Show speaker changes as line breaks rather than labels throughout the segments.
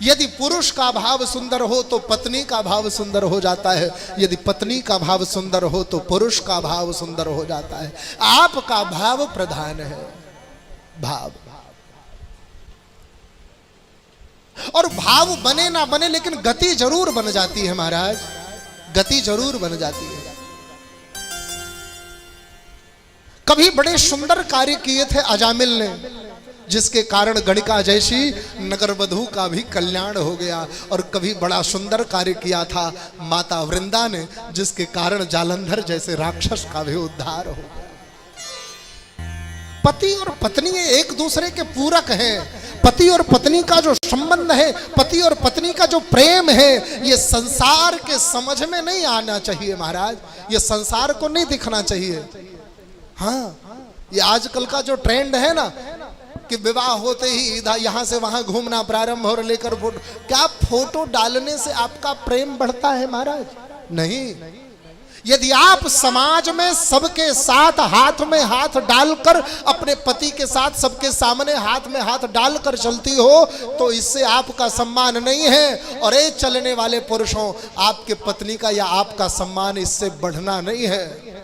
यदि पुरुष का भाव सुंदर हो तो पत्नी का भाव सुंदर हो जाता है, यदि पत्नी का भाव सुंदर हो तो पुरुष का भाव सुंदर हो जाता है। आपका भाव प्रधान है, भाव। और भाव बने ना बने लेकिन गति जरूर बन जाती है महाराज, गति जरूर बन जाती है। कभी बड़े सुंदर कार्य किए थे अजामिल ने, जिसके कारण गणिका जैसी नगरवधू का भी कल्याण हो गया। और कभी बड़ा सुंदर कार्य किया था माता वृंदा ने, जिसके कारण जालंधर जैसे राक्षस का भी उद्धार हो गया। पति और पत्नी एक दूसरे के पूरक हैं। पति और पत्नी का जो संबंध है, पति और पत्नी का जो प्रेम है, ये संसार के समझ में नहीं आना चाहिए महाराज, ये संसार को नहीं दिखना चाहिए। हाँ, ये आजकल का जो ट्रेंड है ना कि विवाह होते ही इधर यहां से वहां घूमना प्रारंभ और लेकर फोटो, क्या फोटो डालने से आपका प्रेम बढ़ता है महाराज? नहीं। यदि आप समाज में सबके साथ हाथ में हाथ डालकर अपने पति के साथ सबके सामने हाथ में हाथ डालकर चलती हो तो इससे आपका सम्मान नहीं है। और ये चलने वाले पुरुषों, आपके पत्नी का या आपका सम्मान इससे बढ़ना नहीं है।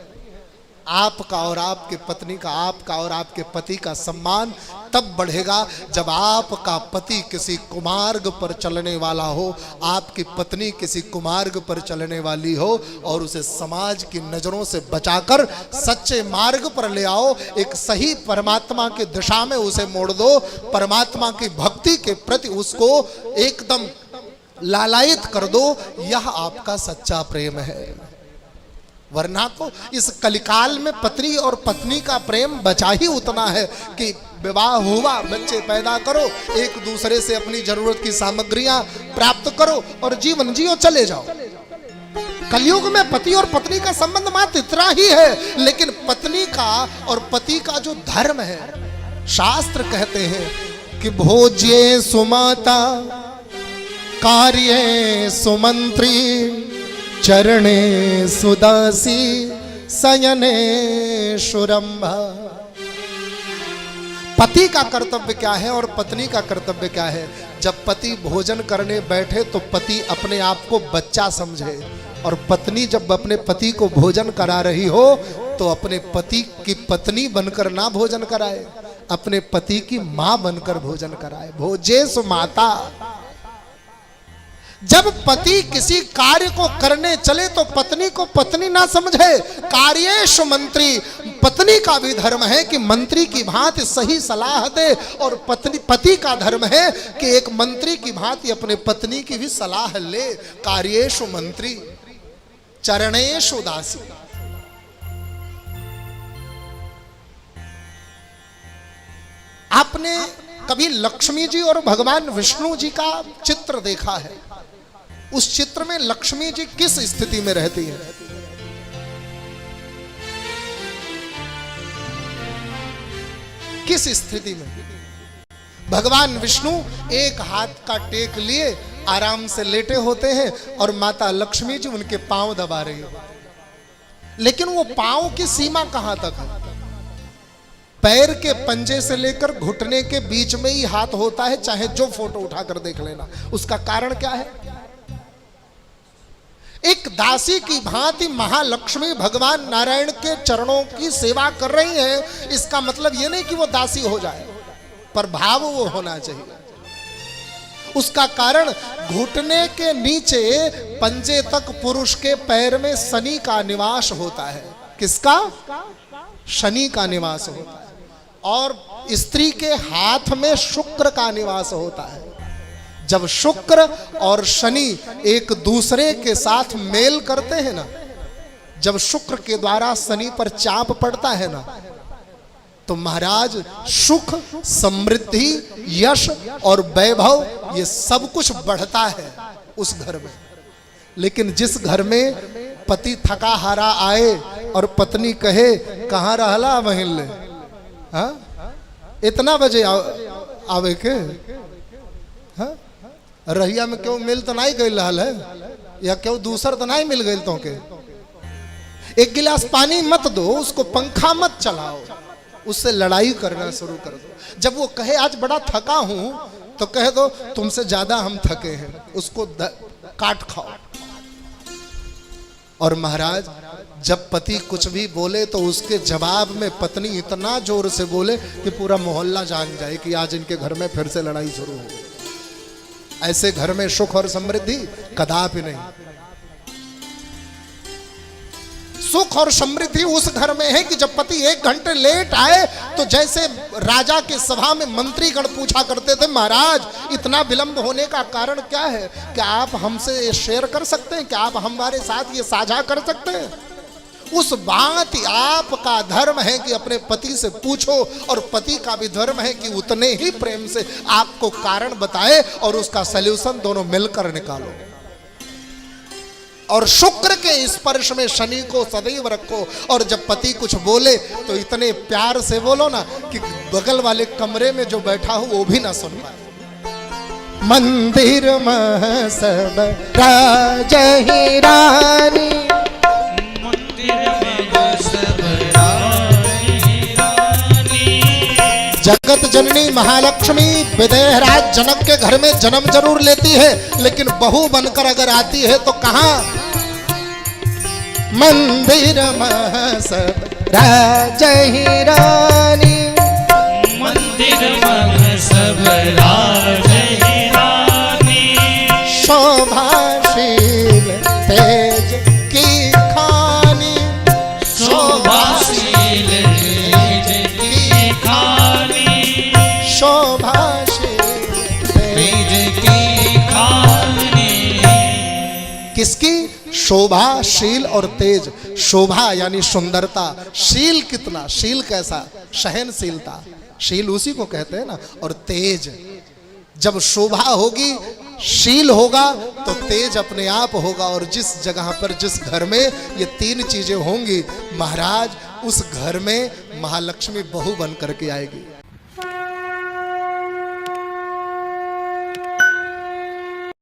आपका और आपके पत्नी का, आपका और आपके पति का सम्मान तब बढ़ेगा जब आपका पति किसी कुमार्ग पर चलने वाला हो, आपकी पत्नी किसी कुमार्ग पर चलने वाली हो, और उसे समाज की नजरों से बचाकर सच्चे मार्ग पर ले आओ, एक सही परमात्मा की दिशा में उसे मोड़ दो, परमात्मा की भक्ति के प्रति उसको एकदम लालायित कर दो। यह आपका सच्चा प्रेम है। वरना तो इस कलिकाल में पति और पत्नी का प्रेम बचा ही उतना है कि विवाह हुआ, बच्चे पैदा करो, एक दूसरे से अपनी जरूरत की सामग्रियां प्राप्त करो और जीवन जियो, चले जाओ। कलयुग में पति और पत्नी का संबंध मात्र इतना ही है, लेकिन पत्नी का और पति का जो धर्म है, शास्त्र कहते हैं कि भोज्ये सुमाता कार्ये सुमंत्री चरणे सुदासी शयने शुरंभा। पति का कर्तव्य क्या है और पत्नी का कर्तव्य क्या है? जब पति भोजन करने बैठे तो पति अपने आप को बच्चा समझे, और पत्नी जब अपने पति को भोजन करा रही हो तो अपने पति की पत्नी बनकर ना भोजन कराए, अपने पति की मां बनकर भोजन कराए। भोजे सुमाता। जब पति किसी कार्य को करने चले तो पत्नी को पत्नी ना समझे, कार्येषु मंत्री। पत्नी का भी धर्म है कि मंत्री की भांति सही सलाह दे, और पति का धर्म है कि एक मंत्री की भांति अपने पत्नी की भी सलाह ले। कार्येषु मंत्री चरणेषु दासी। आपने कभी लक्ष्मी जी और भगवान विष्णु जी का चित्र देखा है? उस चित्र में लक्ष्मी जी किस स्थिति में रहती है? किस स्थिति में? भगवान विष्णु एक हाथ का टेक लिए आराम से लेटे होते हैं और माता लक्ष्मी जी उनके पांव दबा रही है। लेकिन वो पांव की सीमा कहां तक है? पैर के पंजे से लेकर घुटने के बीच में ही हाथ होता है, चाहे जो फोटो उठाकर देख लेना। उसका कारण क्या है? एक दासी की भांति महालक्ष्मी भगवान नारायण के चरणों की सेवा कर रही है। इसका मतलब यह नहीं कि वो दासी हो जाए, पर भाव वो होना चाहिए। उसका कारण घुटने के नीचे पंजे तक पुरुष के पैर में शनि का निवास होता है। किसका? शनि का निवास होता है। और स्त्री के हाथ में शुक्र का निवास होता है। जब शुक्र और शनि एक दूसरे के साथ मेल करते हैं ना, जब शुक्र के द्वारा शनि पर चाप पड़ता है ना, तो महाराज सुख, समृद्धि, यश और वैभव ये सब कुछ बढ़ता है उस घर में। लेकिन जिस घर में पति थका हारा आए और पत्नी कहे कहाँ रहला महिल, हाँ इतना बजे आवे के, हाँ रहिया में क्यों मिल तो नहीं गई रहल है, या क्यों दूसर तो नहीं मिल गई तो के, एक गिलास पानी मत दो, उसको पंखा मत चलाओ, उससे लड़ाई करना शुरू कर दो। जब वो कहे आज बड़ा थका हूं तो कह दो तुमसे ज्यादा हम थके हैं, उसको काट खाओ। और महाराज जब पति कुछ भी बोले तो उसके जवाब में पत्नी इतना जोर से बोले कि पूरा मोहल्ला जान जाए कि आज इनके घर में फिर से लड़ाई शुरू हो गई। ऐसे घर में सुख और समृद्धि कदापि नहीं। सुख और समृद्धि उस घर में है कि जब पति 1 घंटे लेट आए तो जैसे राजा के सभा में मंत्रीगण पूछा करते थे, महाराज इतना विलंब होने का कारण क्या है? क्या आप हमसे शेयर कर सकते हैं? क्या आप हमारे साथ ये साझा कर सकते हैं? उस बात आपका धर्म है कि अपने पति से पूछो, और पति का भी धर्म है कि उतने ही प्रेम से आपको कारण बताए और उसका सल्यूशन दोनों मिलकर निकालो। और शुक्र के स्पर्श में शनि को सदैव रखो। और जब पति कुछ बोले तो इतने प्यार से बोलो ना कि बगल वाले कमरे में जो बैठा हो वो भी ना सुन पाए। मंदिर में सब राजही रानी, जगत जननी महालक्ष्मी विदेहराज जनक के घर में जन्म जरूर लेती है, लेकिन बहू बनकर अगर आती है तो कहां? मंदिर में सब राजही रानी,
मंदिर में सब राजही रानी,
शोभाशील तेज की खानी,
शोभाशील तेज की खानी,
शोभाशील
तेज की खानी।
किसकी? शोभाशील और तेज। शोभा यानी सुंदरता, शील कितना? शील कैसा? सहनशीलता, शील उसी को कहते हैं ना। और तेज, जब शोभा होगी, शील होगा तो तेज अपने आप होगा। और जिस जगह पर, जिस घर में ये 3 चीजें होंगी महाराज, उस घर में महालक्ष्मी बहू बन करके आएगी।